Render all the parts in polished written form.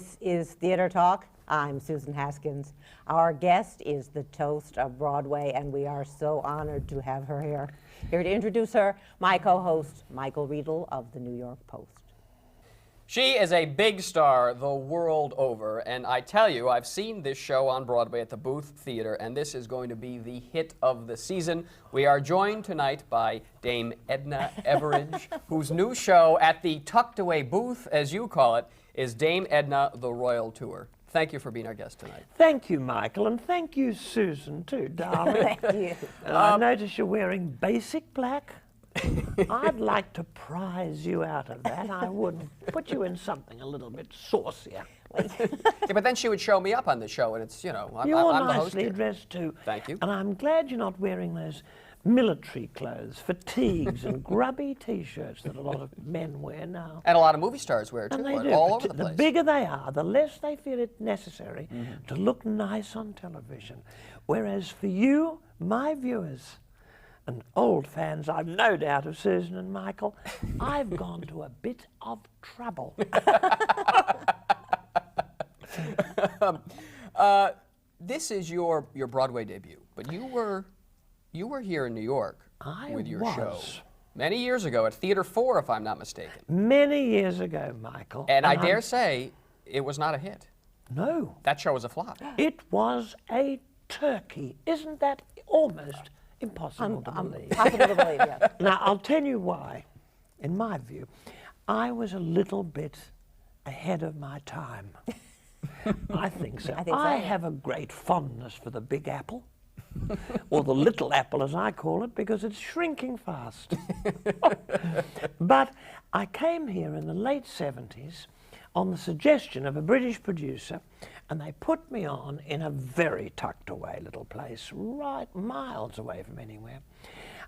This is Theater Talk. I'm Susan Haskins. Our guest is the toast of Broadway, and we are so honored to have her here. Here to introduce her, my co-host, Michael Riedel of the New York Post. She is a big star the world over, and I tell you, I've seen this show on Broadway at the Booth Theatre, and this is going to be the hit of the season. We are joined tonight by Dame Edna Everage, whose new show at the tucked away booth, as you call it, is Dame Edna, the Royal Tour. Thank you for being our guest tonight. Thank you, Michael, and thank you, Susan, too, darling. Thank you. I notice you're wearing basic black. I'd like to prize you out of that. I would put you in something a little bit saucier. Yeah, but then she would show me up on the show, and it's, you know, I'm You're the host nicely here. dressed, too. Thank you. And I'm glad you're not wearing those military clothes, fatigues, and grubby T-shirts that a lot of men wear now. And a lot of movie stars wear, too, And they do. all over the The place. bigger they are, the less they feel it necessary to look nice on television. Whereas for you, my viewers, and old fans, I've no doubt of Susan and Michael, I've gone to a bit of trouble. This is your Broadway debut, but you were here in New York with your show many years ago at Theater 4, if I'm not mistaken. Many years ago, Michael. And I dare say it was not a hit. No. That show was a flop. It was a turkey. Isn't that almost impossible to believe? Possible to believe, yeah. Now, I'll tell you why. In my view, I was a little bit ahead of my time. I think so. I have a great fondness for the Big Apple, or the Little Apple, as I call it, because it's shrinking fast. But I came here in the late 70s on the suggestion of a British producer, and they put me on in a very tucked away little place, right miles away from anywhere.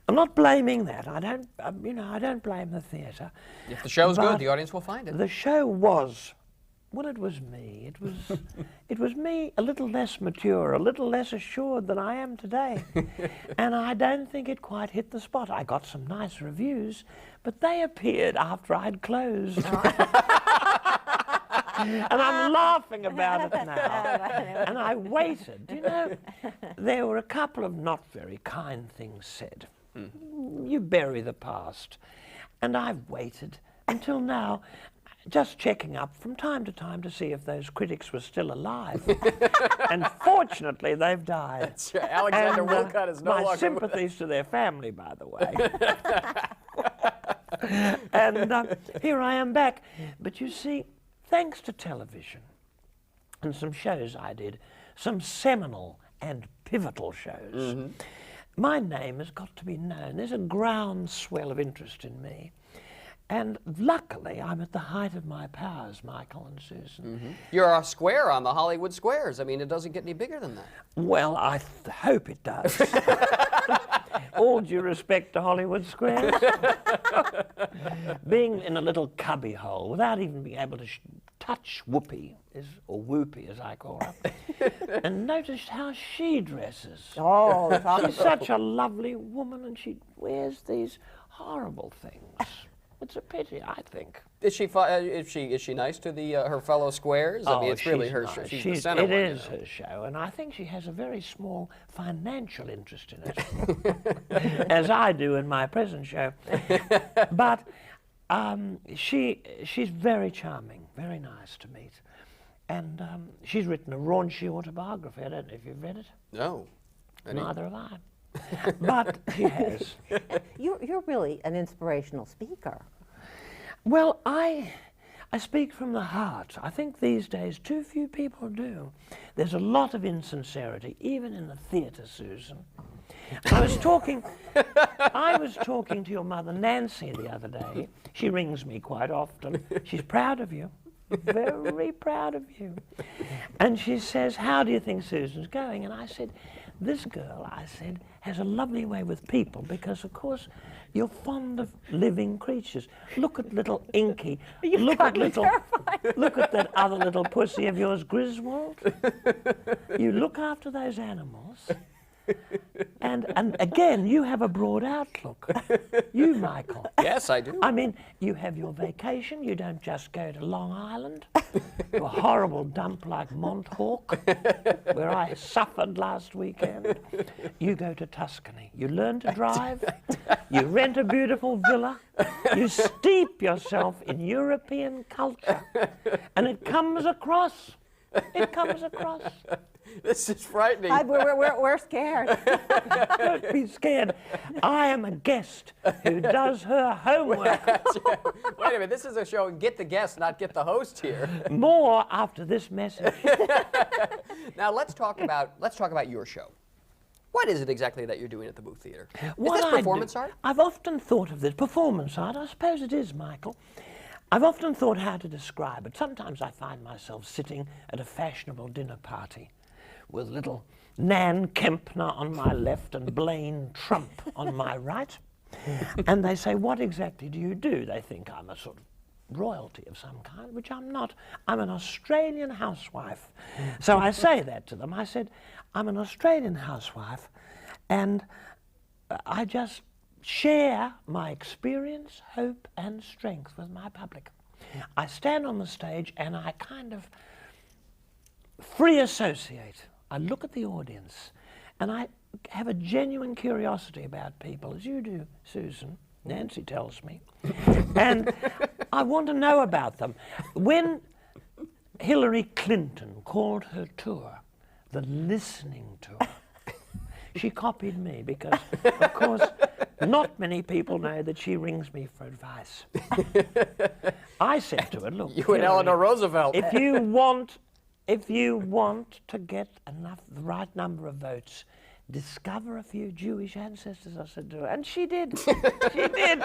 I'm not blaming that. I don't blame the theatre. If the show's good, the audience will find it. The show was, well, it was me. It was me, a little less mature, a little less assured than I am today. And I don't think it quite hit the spot. I got some nice reviews, but they appeared after I'd closed. And I'm laughing about it now. And I waited. You know, there were a couple of not very kind things said. You bury the past. And I've waited until now, just checking up from time to time to see if those critics were still alive. And fortunately, they've died. That's right. Alexander Wilcott is no longer my sympathies to their family, by the way. And here I am back. But you see, thanks to television and some shows I did, some seminal and pivotal shows, my name has got to be known. There's a groundswell of interest in me. And luckily, I'm at the height of my powers, Michael and Susan. You're a square on the Hollywood Squares. I mean, it doesn't get any bigger than that. Well, I hope it does. All due respect to Hollywood Squares. Being in a little cubby hole without even being able to touch Whoopi, or Whoopie as I call her, and notice how she dresses. Oh, she's such a lovely woman, and she wears these horrible things. It's a pity, I think. Is she nice to the her fellow squares? I mean, it's really her show. She's the center one. It is her show, and I think she has a very small financial interest in it, as I do in my present show. But she's very charming, very nice to meet, and she's written a raunchy autobiography. I don't know if you've read it. No. Neither have I. But she has. You're really an inspirational speaker. Well, I speak from the heart. I think these days too few people do. There's a lot of insincerity, even in the theatre, Susan. I was talking to your mother, Nancy, the other day. She rings me quite often. She's proud of you, very proud of you. And she says, "How do you think Susan's going?" And I said, "This girl," I said, "has a lovely way with people because, of course, you're fond of living creatures. Look at little Inky. Look at that other little pussy of yours, Griswold. You look after those animals, And again, you have a broad outlook. You, Michael. Yes, I do. I mean, you have your vacation. You don't just go to Long Island, to a horrible dump like Montauk, where I suffered last weekend. You go to Tuscany. You learn to drive. You rent a beautiful villa. You steep yourself in European culture. And it comes across. It comes across. This is frightening. We're scared. Don't be scared. I am a guest who does her homework. Wait a minute, this is a show, get the guest, not get the host here. More after this message. Now let's talk about your show. What is it exactly that you're doing at the Booth Theatre? Is What this I performance do- art? I've often thought of this performance art. I suppose it is, Michael. I've often thought how to describe it. Sometimes I find myself sitting at a fashionable dinner party with little Nan Kempner on my left and Blaine Trump on my right. And they say, what exactly do you do? They think I'm a sort of royalty of some kind, which I'm not. I'm an Australian housewife. So I say that to them. I said, I'm an Australian housewife, and I just share my experience, hope, and strength with my public. I stand on the stage and I kind of free associate. I look at the audience and I have a genuine curiosity about people, as you do, Susan. Nancy tells me. And I want to know about them. When Hillary Clinton called her tour the listening tour, she copied me because, of course, not many people know that she rings me for advice. I said to her, look, You and Hillary, Eleanor Roosevelt. if you want to get the right number of votes, discover a few Jewish ancestors, I said to her. And she did. She did.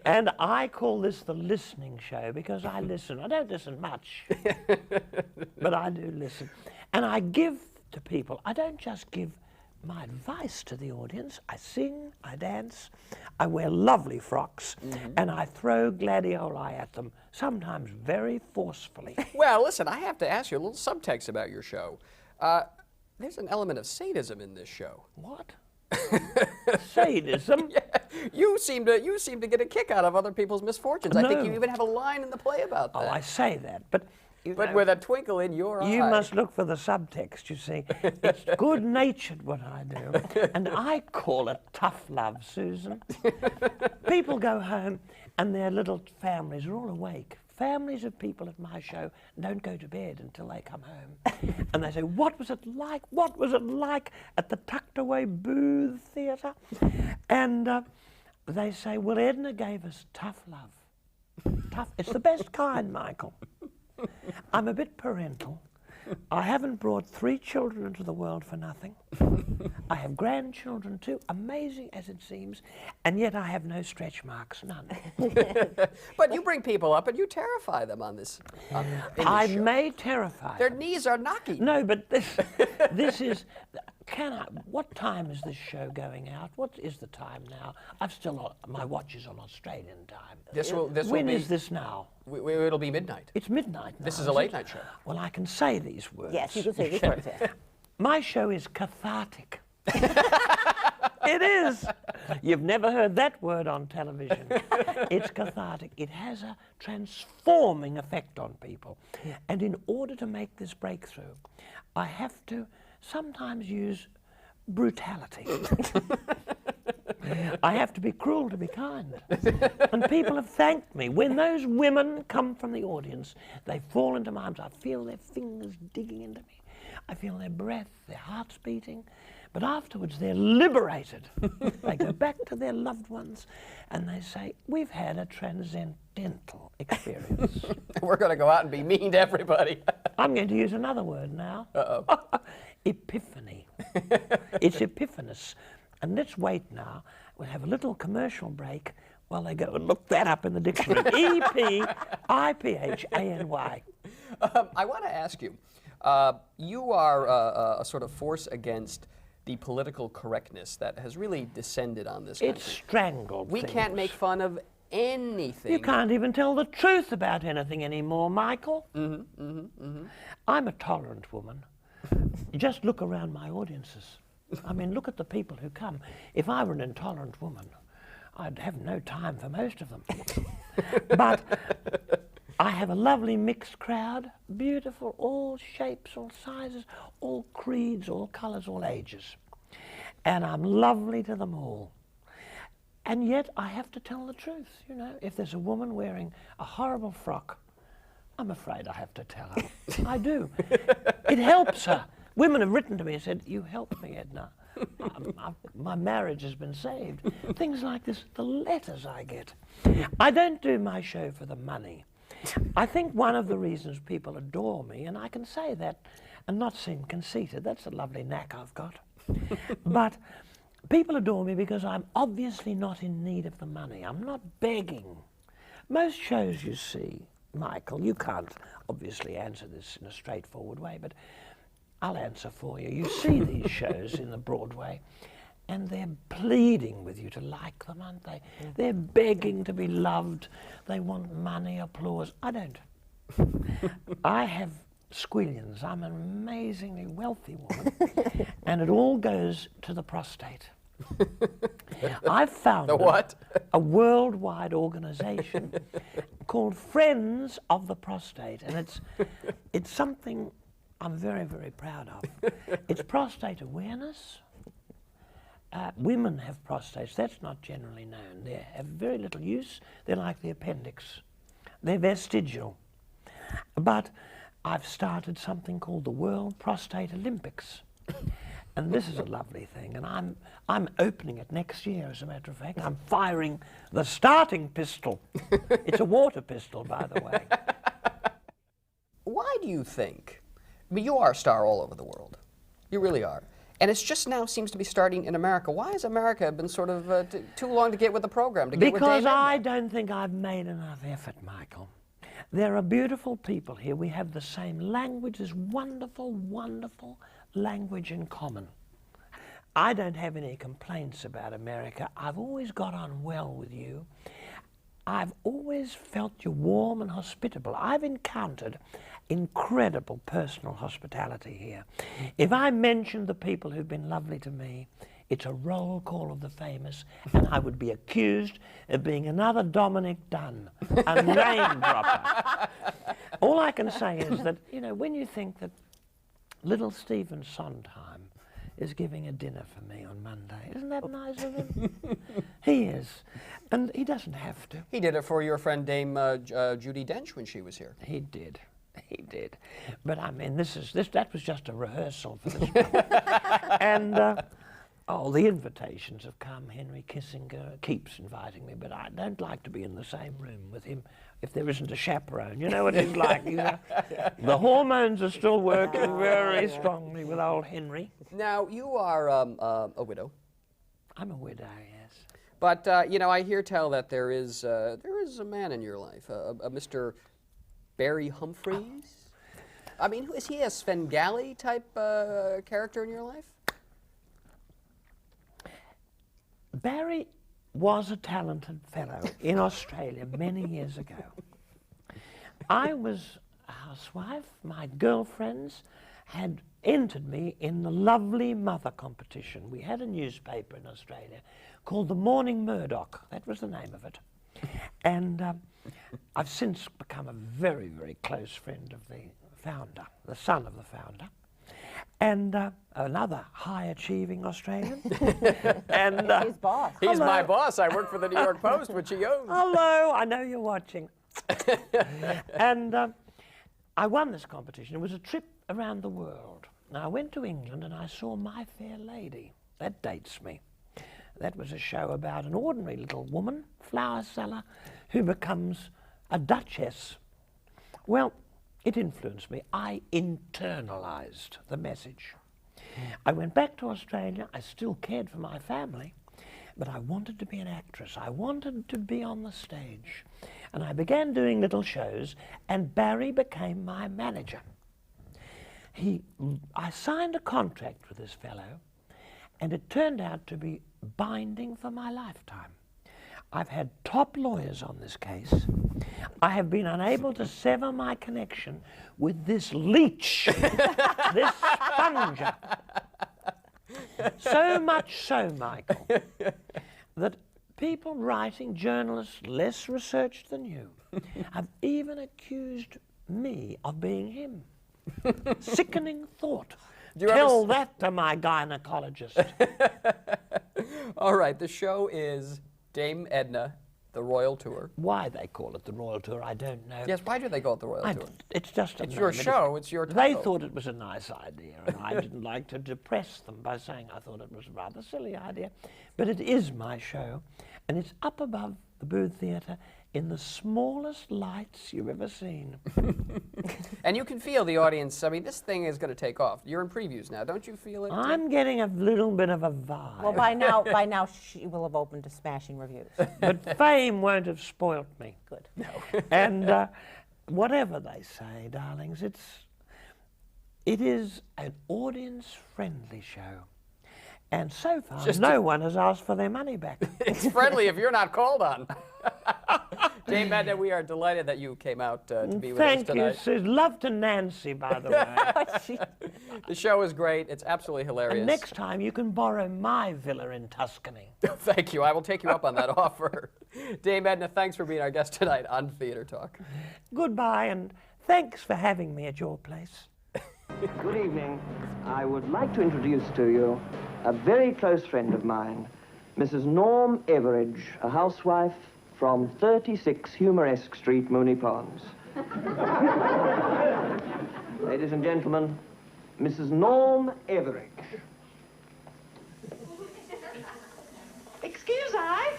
And I call this the listening show because I listen. I don't listen much, but I do listen. And I give to people. I don't just give my advice to the audience. I sing, I dance, I wear lovely frocks, and I throw gladioli at them, sometimes very forcefully. Well, listen, I have to ask you a little subtext about your show. There's an element of sadism in this show. What? Sadism? Yeah, you seem to get a kick out of other people's misfortunes. I think No. you even have a line in the play about that. Oh, I say that, but But with a twinkle in your eye. you must look for the subtext, you see. It's good-natured what I do, and I call it tough love, Susan. People go home and their little families are all awake. Families of people at my show don't go to bed until they come home. And they say, what was it like? What was it like at the tucked-away Booth Theatre? And they say, well, Edna gave us tough love. Tough. It's the best kind, Michael. I'm a bit parental. I haven't brought 3 children into the world for nothing. I have grandchildren too, amazing as it seems, and yet I have no stretch marks, none. But you bring people up and you terrify them on this. In this I show. may terrify Their them. knees are knocking. No, but this is, what time is this show going out? What is the time now? My watch is on Australian time. When is this now? It'll be midnight. It's midnight now. This is a it? late night show. Well, I can say these words. Yes, you can say these words. Yes. My show is cathartic. It is. You've never heard that word on television. It's cathartic. It has a transforming effect on people. And in order to make this breakthrough, I have to sometimes use brutality. I have to be cruel to be kind. And people have thanked me. When those women come from the audience, they fall into my arms. I feel their fingers digging into me. I feel their breath, their hearts beating. But afterwards, they're liberated. They go back to their loved ones and they say, we've had a transcendental experience. We're going to go out and be mean to everybody. I'm going to use another word now. Uh-oh. Epiphany. It's epiphanous. And let's wait now. We'll have a little commercial break while they go and look that up in the dictionary. E-P-I-P-H-A-N-Y. I want to ask you, you are a sort of force against the political correctness that has really descended on this country. It's strangled We things. can't make fun of anything. You can't even tell the truth about anything anymore, Michael. I'm a tolerant woman. Just look around my audiences. I mean, look at the people who come. If I were an intolerant woman, I'd have no time for most of them. But I have a lovely mixed crowd, beautiful, all shapes, all sizes, all creeds, all colours, all ages. And I'm lovely to them all. And yet I have to tell the truth, you know. If there's a woman wearing a horrible frock, I'm afraid I have to tell her. I do. It helps her. Women have written to me and said, "You helped me, Edna. My marriage has been saved." Things like this, the letters I get. I don't do my show for the money. I think one of the reasons people adore me, and I can say that and not seem conceited, that's a lovely knack I've got. But people adore me because I'm obviously not in need of the money. I'm not begging. Most shows you see, Michael, you can't obviously answer this in a straightforward way, but I'll answer for you. You see these shows in the Broadway, and they're pleading with you to like them, aren't they? They're begging to be loved. They want money, applause. I don't. I have squillions. I'm an amazingly wealthy woman, and it all goes to the prostate. I've found a worldwide organization called Friends of the Prostate, and it's something I'm very, very proud of. It's prostate awareness. Women have prostates. That's not generally known. They have very little use. They're like the appendix. They're vestigial. But I've started something called the World Prostate Olympics. And this is a lovely thing, and I'm opening it next year, as a matter of fact. I'm firing the starting pistol. It's a water pistol, by the way. Why do you think, I mean, you are a star all over the world. You really are. And it's just now seems to be starting in America. Why has America been sort of too long to get with the program, to get with Dame Edna? Because I don't think I've made enough effort, Michael. There are beautiful people here. We have the same language. There's wonderful, wonderful language in common. I don't have any complaints about America. I've always got on well with you. I've always felt you warm and hospitable. I've encountered incredible personal hospitality here. If I mentioned the people who've been lovely to me, it's a roll call of the famous, and I would be accused of being another Dominic Dunn, a name dropper. All I can say is that, you know, when you think that little Stephen Sondheim is giving a dinner for me on Monday, isn't that nice of him? He is, and he doesn't have to. He did it for your friend Dame Judi Dench when she was here. He did. He did. But I mean, that was just a rehearsal for this one. And oh, the invitations have come. Henry Kissinger keeps inviting me, but I don't like to be in the same room with him if there isn't a chaperone. You know what he's like. You know? The hormones are still working very strongly with old Henry. Now, you are a widow. I'm a widow, yes. But, you know, I hear tell that there is a man in your life, a Mr. Barry Humphries. Oh. I mean, is he a Svengali type character in your life? Barry was a talented fellow in Australia many years ago. I was a housewife. My girlfriends had entered me in the Lovely Mother competition. We had a newspaper in Australia called the Morning Murdoch. That was the name of it. And I've since become a very, very close friend of the founder, the son of the founder. And another high-achieving Australian. And his boss. He's my boss. I work for the New York Post, which he owns. Hello, I know you're watching. And I won this competition. It was a trip around the world. Now, I went to England and I saw My Fair Lady. That dates me. That was a show about an ordinary little woman, flower seller, who becomes a duchess. Well, it influenced me. I internalized the message. I went back to Australia. I still cared for my family, but I wanted to be an actress. I wanted to be on the stage. And I began doing little shows, and Barry became my manager. I signed a contract with this fellow, and it turned out to be binding for my lifetime. I've had top lawyers on this case. I have been unable to sever my connection with this leech, this sponger. So much so, Michael, that people writing, journalists less researched than you, have even accused me of being him. Sickening thought. Tell that to my gynecologist. All right, the show is Dame Edna, the Royal Tour. Why they call it the Royal Tour, I don't know. Yes, why do they call it the Royal Tour? It's just a It's name. your show, it's your title. They thought it was a nice idea, and I didn't like to depress them by saying I thought it was a rather silly idea. But it is my show, and it's up above the Booth Theatre in the smallest lights you've ever seen. And you can feel the audience. I mean, this thing is going to take off. You're in previews now. Don't you feel it? I'm getting a little bit of a vibe. Well, by now she will have opened to smashing reviews. But fame won't have spoilt me. Good. No. And whatever they say, darlings, it is an audience-friendly show. And so far, no one has asked for their money back. It's friendly if you're not called on. Dame Edna, we are delighted that you came out to be with us tonight. Thank you, Susan. Love to Nancy, by the way. The show is great. It's absolutely hilarious. And next time you can borrow my villa in Tuscany. Thank you. I will take you up on that offer. Dame Edna, thanks for being our guest tonight on Theatre Talk. Goodbye, and thanks for having me at your place. Good evening. I would like to introduce to you a very close friend of mine, Mrs. Norm Everage, a housewife from 36 Humoresque Street, Mooney Ponds. Ladies and gentlemen, Mrs. Norm Everage. Excuse I?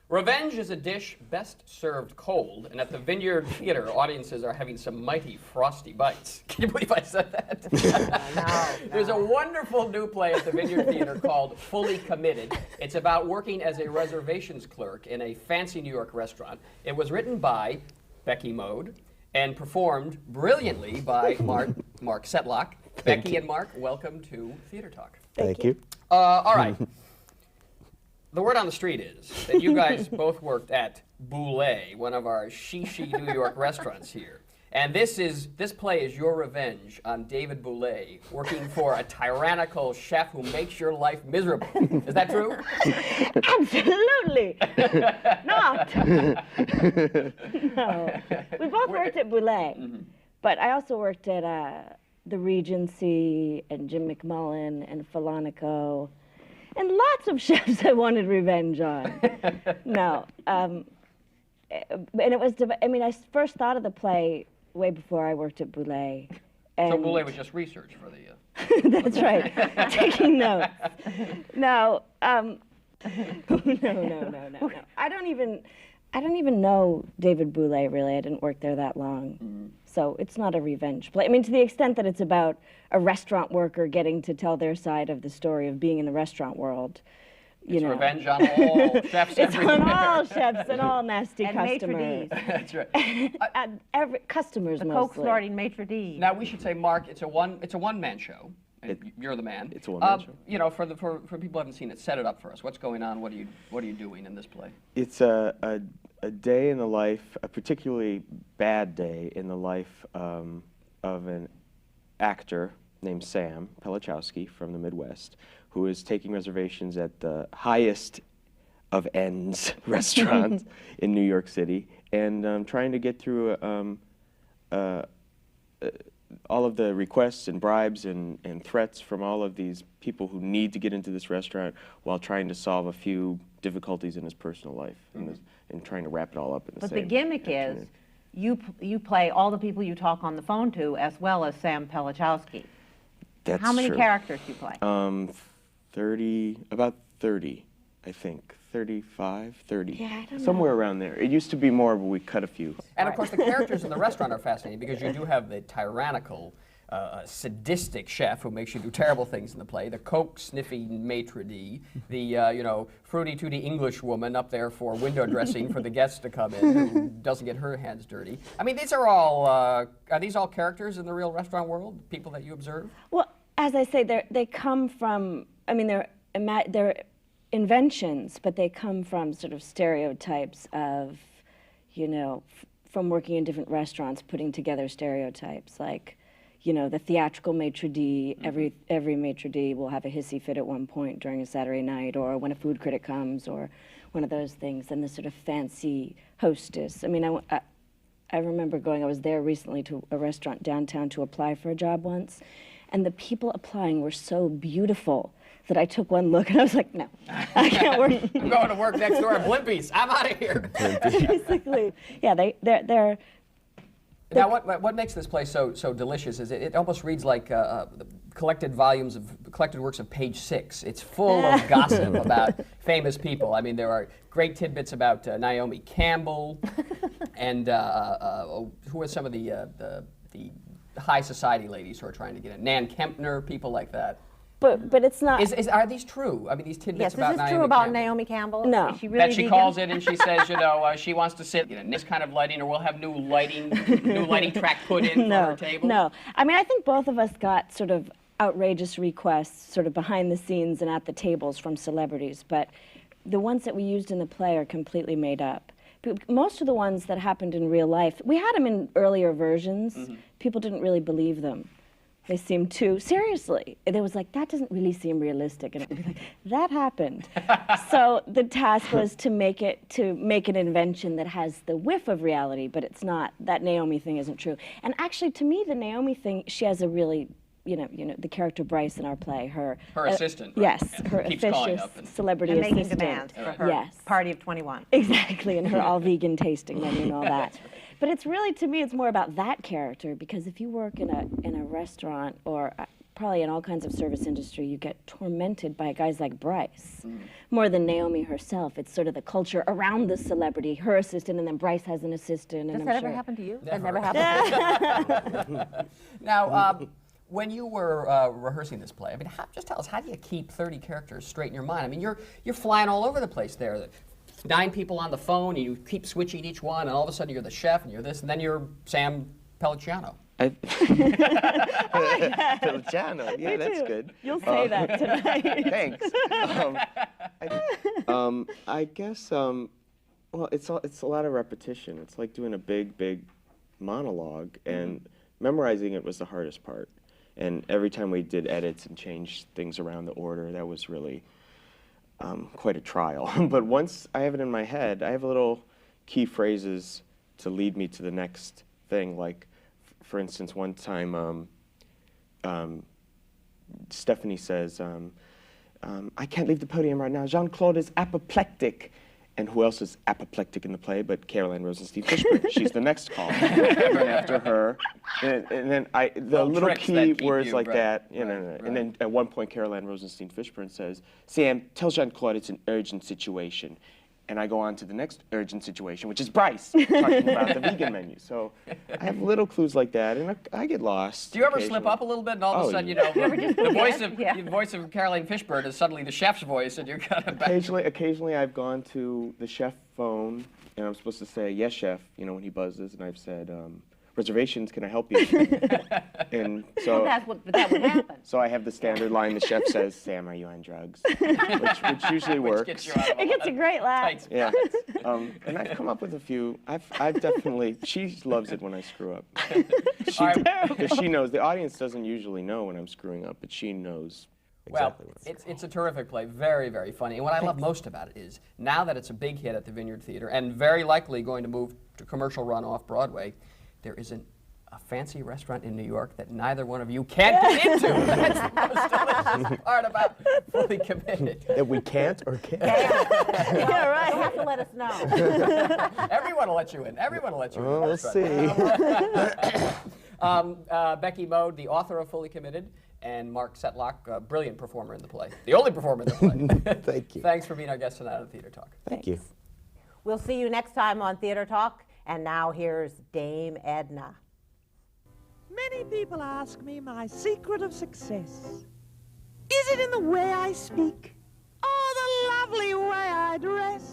Revenge is a dish best served cold, and at the Vineyard Theatre, audiences are having some mighty frosty bites. Can you believe I said that? No. There's a wonderful new play at the Vineyard Theatre called Fully Committed. It's about working as a reservations clerk in a fancy New York restaurant. It was written by Becky Mode and performed brilliantly by Mark Setlock. Becky and Mark, welcome to Theatre Talk. Thank you. All right. The word on the street is that you guys both worked at Boulay, one of our shishi New York restaurants here. And this play is your revenge on David Boulay, working for a tyrannical chef who makes your life miserable. Is that true? Absolutely not. No. We both worked at Boulay, but I also worked at the Regency and Jim McMullen and Filonico. And lots of chefs I wanted revenge on. No. And it was, I mean, I first thought of the play way before I worked at Boulay. So Boulay was just research for the... That's right. Taking notes. No. No. I don't even know David Boulay, really. I didn't work there that long. So it's not a revenge play. I mean, to the extent that it's about a restaurant worker getting to tell their side of the story of being in the restaurant world. You know. Revenge on all chefs It's on all chefs and all nasty And customers. That's right. Customers The mostly. coke-snorting maitre d'. Now we should say, Mark, it's a one-man show. And you're the man. It's a one-man show. You know, for people who haven't seen it, set it up for us. What's going on? What are you doing in this play? It's a day in the life, a particularly bad day in the life of an actor named Sam Pelichowski from the Midwest, who is taking reservations at the highest of ends restaurant in New York City, and trying to get through all of the requests and bribes and threats from all of these people who need to get into this restaurant while trying to solve a few difficulties in his personal life and trying to wrap it all up in the But same the gimmick afternoon. is you play all the people you talk on the phone to as well as Sam Pelichowski. That's How many true. characters do you play? About 30, I think. 35, 30. Yeah, I don't Somewhere around there. It used to be more, but we cut a few. And of course, the characters in the restaurant are fascinating because you do have the tyrannical, sadistic chef who makes you do terrible things in the play, the coke-sniffing maitre d', the fruity-tooty English woman up there for window dressing for the guests to come in who doesn't get her hands dirty. I mean, these are all, are these all characters in the real restaurant world, people that you observe? Well, as I say, they come from, I mean, they're inventions, but they come from sort of stereotypes of you know, from working in different restaurants, putting together stereotypes like, you know, the theatrical maitre d', every maitre d' will have a hissy fit at one point during a Saturday night, or when a food critic comes, or one of those things, and the sort of fancy hostess. I mean, I remember I was there recently to a restaurant downtown to apply for a job once, and the people applying were so beautiful that I took one look and I was like, no, I can't work. I'm going to work next door at Blimpies. I'm out of here. Basically, yeah, they're Now, what makes this play so delicious is it almost reads like collected works of Page 6. It's full of gossip about famous people. I mean, there are great tidbits about Naomi Campbell, and who are some of the high society ladies who are trying to get in? Nan Kempner, people like that. But it's not. Are these true? I mean, these tidbits Yes, about is this Naomi true about Campbell? Naomi Campbell? No. Is she really That she vegan? calls in and she says, you know, she wants to sit in this kind of lighting, or we'll have new lighting track put in for her table. No. I mean, I think both of us got sort of outrageous requests sort of behind the scenes and at the tables from celebrities, but the ones that we used in the play are completely made up. Most of the ones that happened in real life, we had them in earlier versions. People didn't really believe them. They seemed too, seriously. It was like, that doesn't really seem realistic. And it would be like, that happened. So the task was to make an invention that has the whiff of reality, but it's not, that Naomi thing isn't true. And actually, to me, the Naomi thing, she has a really, you know, the character Bryce in our play, her assistant. Right? Yes, her Keeps calling officious up and celebrity And making assistant. demands for her Yes. party of 21. Exactly, and her all-vegan tasting menu and all that. But it's really, to me, it's more about that character, because if you work in a restaurant or probably in all kinds of service industry, you get tormented by guys like Bryce. More than Naomi herself. It's sort of the culture around the celebrity, her assistant, and then Bryce has an assistant. And Does that ever happen to you? Never. That never happened to you? Now, when you were rehearsing this play, I mean, just tell us, how do you keep 30 characters straight in your mind? I mean, you're flying all over the place there. 9 people on the phone, and you keep switching each one, and all of a sudden you're the chef, and you're this, and then you're Sam Pellicciano. Pellicciano, yeah, that's good. You'll say that tonight. Thanks. I guess, well, it's a lot of repetition. It's like doing a big monologue, and memorizing it was the hardest part. And every time we did edits and changed things around the order, that was really quite a trial. But once I have it in my head, I have little key phrases to lead me to the next thing. Like, for instance, one time Stephanie says, I can't leave the podium right now. Jean-Claude is apoplectic. And who else is apoplectic in the play but Caroline Rosenstein-Fishburne? She's the next call. And after her. And then the little key words like that. You know, right. And then at one point, Caroline Rosenstein-Fishburne says, Sam, tell Jean-Claude it's an urgent situation. And I go on to the next urgent situation, which is Bryce, talking about the vegan menu. So I have little clues like that, and I get lost. Do you ever slip up a little bit, and all of a sudden, you know, the voice of Caroline Fishburne is suddenly the chef's voice, and you're kind of back. Occasionally I've gone to the chef phone, and I'm supposed to say, yes, chef, you know, when he buzzes, and I've said, reservations, can I help you? And so That would happen. So I have the standard line the chef says, Sam, are you on drugs? which usually works. Gets you out of It gets a great laugh. Yeah, and I've come up with a few. I've definitely, she loves it when I screw up. Because she knows, the audience doesn't usually know when I'm screwing up, but she knows exactly what's going on. It's a terrific play, very, very funny. And what I love most about it is, now that it's a big hit at the Vineyard Theatre, and very likely going to move to commercial run off Broadway, there isn't a fancy restaurant in New York that neither one of you can't get into. That's the most delicious part about Fully Committed. That we can't or can't? Yeah, right. You'll have to let us know. Everyone will let you in. Everyone will let you in. Oh, we'll see. Becky Mode, the author of Fully Committed, and Mark Setlock, a brilliant performer in the play. The only performer in the play. Thank you. Thanks for being our guest tonight on Theater Talk. Thank you. We'll see you next time on Theater Talk. And now here's Dame Edna. Many people ask me my secret of success. Is it in the way I speak? Or the lovely way I dress?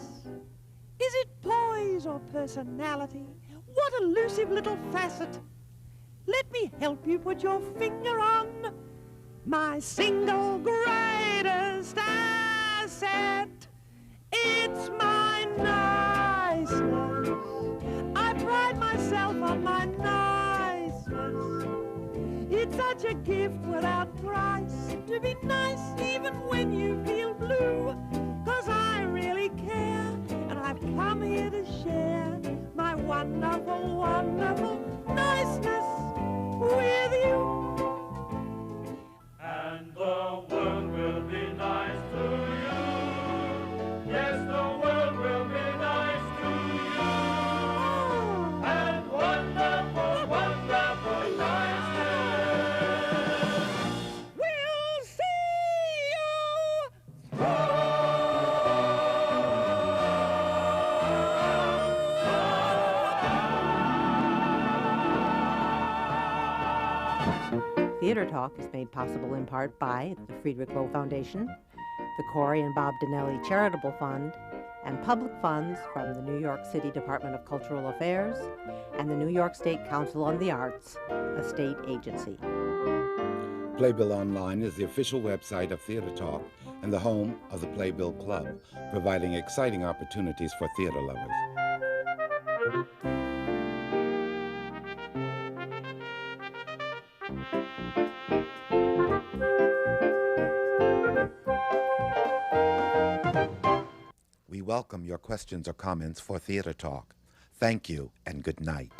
Is it poise or personality? What elusive little facet? Let me help you put your finger on my single greatest asset. It's my niceness. such a gift without price to be nice even when you feel blue. 'Cause I really care, and I've come here to share my wonderful, wonderful niceness with you. And the world will be nice to you. Yes, the world will be nice to you. And wonderful, wonderful niceness. We'll see you. Theater Talk is made possible in part by the Friedrich Loewe Foundation, the Corey and Bob Donnelly Charitable Fund, and public funds from the New York City Department of Cultural Affairs and the New York State Council on the Arts, a state agency. Playbill Online is the official website of Theater Talk and the home of the Playbill Club, providing exciting opportunities for theater lovers. We welcome your questions or comments for Theater Talk. Thank you and good night.